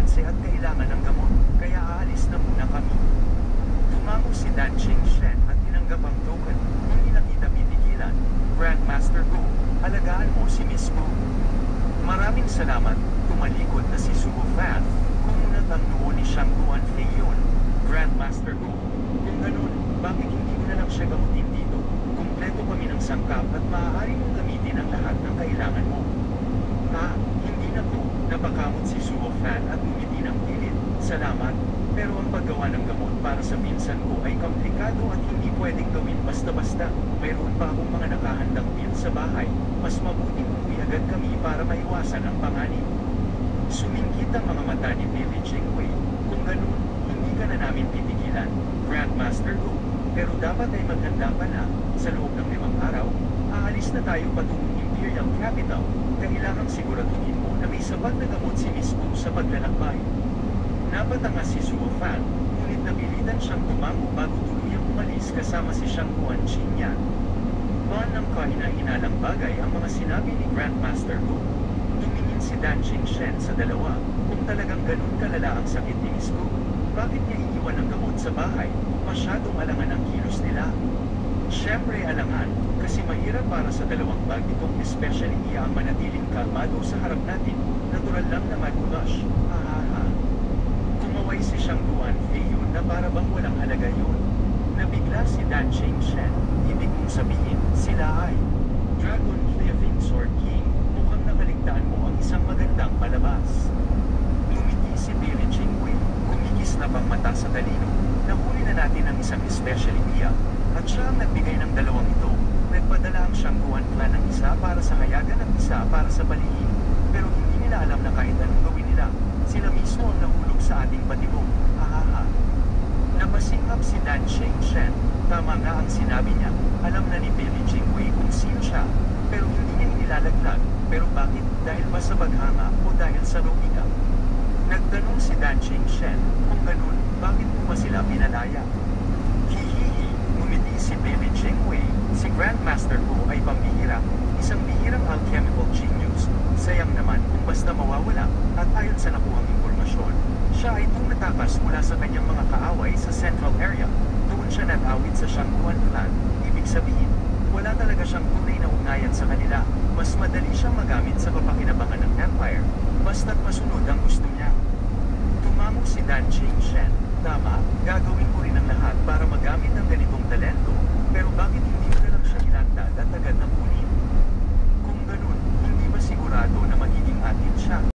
alyanse at kailangan ng gamot, kaya aalis na muna kami. Tumango si Dan Shen at tinanggap ang token. Hindi na kita pipigilan. Grandmaster Gu, alagaan mo si Miss Gu. Maraming salamat, tumalikod na si Suo Fan. Kumunat ang noo ni Shangguan Fei yun. Grandmaster Gu, kung ganun, bakit hindi mo na lang siya gamutin dito? Kumpleto kami ng sangkap at maaari mong gamitin ang lahat ng kailangan mo. Hindi na po, napakamot si Suo Fan at ngumiti ng pilit. Salamat, pero ang paggawa ng gamot para sa pinsan ko ay komplikado at hindi pwedeng gawin basta-basta. Mayroon pa akong mga nakahandang pil sa bahay. Mas mabuting umuwi agad kami para maiwasan ang panganib. Sumingkit ang mga mata ni Billy Jingwei. Kung ganun, hindi ka na namin titigilan, Grandmaster Gu. Pero dapat ay maghanda ka na. Sa loob ng 5 araw, aalis na tayo patungong Imperial Capital. Kailangang siguraduhin mo na may sapat na gamot si Miss Gu sa paglalakbay. Napatanga si Suo Fan, ngunit napilitan siyang tumango bago tuluyang umalis kasama si Shangguan Qinyan. Buwan ng kahina-hinalang bagay ang mga sinabi ni Grandmaster Gu. Tumingin si Dan Shen sa dalawa. Kung talagang ganun kalala ang sakit ni Miss Gu, bakit niya iiwan ang gamot sa bahay? Masyadong alangan ang kilos nila. Siyempre alangan, kasi mahirap para sa dalawang bag itong especially iya ang manatiling kalmado sa harap natin. Natural lang na mag-blush. Kumaway si Shangguan Fei yun na para bang walang halaga yun. Nabigla si Dan Shen. Ibig mong sabihin, sila ay Dragon Cleaving Sword King. Mukhang nakaligtaan mo ang isang magandang palabas. Lumiti si Billy Jingwei, kumikis na pang mata sa talino. Nahuli na natin ang isang especially iya, at siya ang nagbigay ng dalawang ito. Nagpadala ang Shangguan clan ng isa para sa hayagan at isa para sa palihim. Pero hindi nila alam na kahit anong gawin nila, sila mismo ang nahulog sa ating patibong. Napasingap si Dan Shen. Tama nga ang sinabi niya. Alam na ni Billy Jingwei kung sino siya, pero hindi niya inilalaglag. Pero bakit? Dahil ba sa baghanga o dahil sa logika? Nagtanong si Dan Shen, kung ganun, bakit mo ba sila pinalaya? Hihihi, ngumiti si Billy Jingwei. Si Grandmaster Gu ay pambihira, isang bihirang alchemical genius. Sayang naman kung basta mawawala, at ayon sa nakuhang impormasyon, siya ay tumatakas mula sa kanyang mga kaaway sa Central Area. Doon siya nag-awit sa Shangguan clan. Ibig sabihin, wala talaga siyang tunay na ugnayan sa kanila. Mas madali siyang magamit sa kapakinabangan ng Empire, basta't masunod ang gusto niya. Tumangog si Dan Shen. Tama, gagawin ko rin ang lahat para magamit ang ganitong talento, pero bakit hindi mo na lang siya ilandad at agad na kunin? Kung ganun, hindi ba sigurado na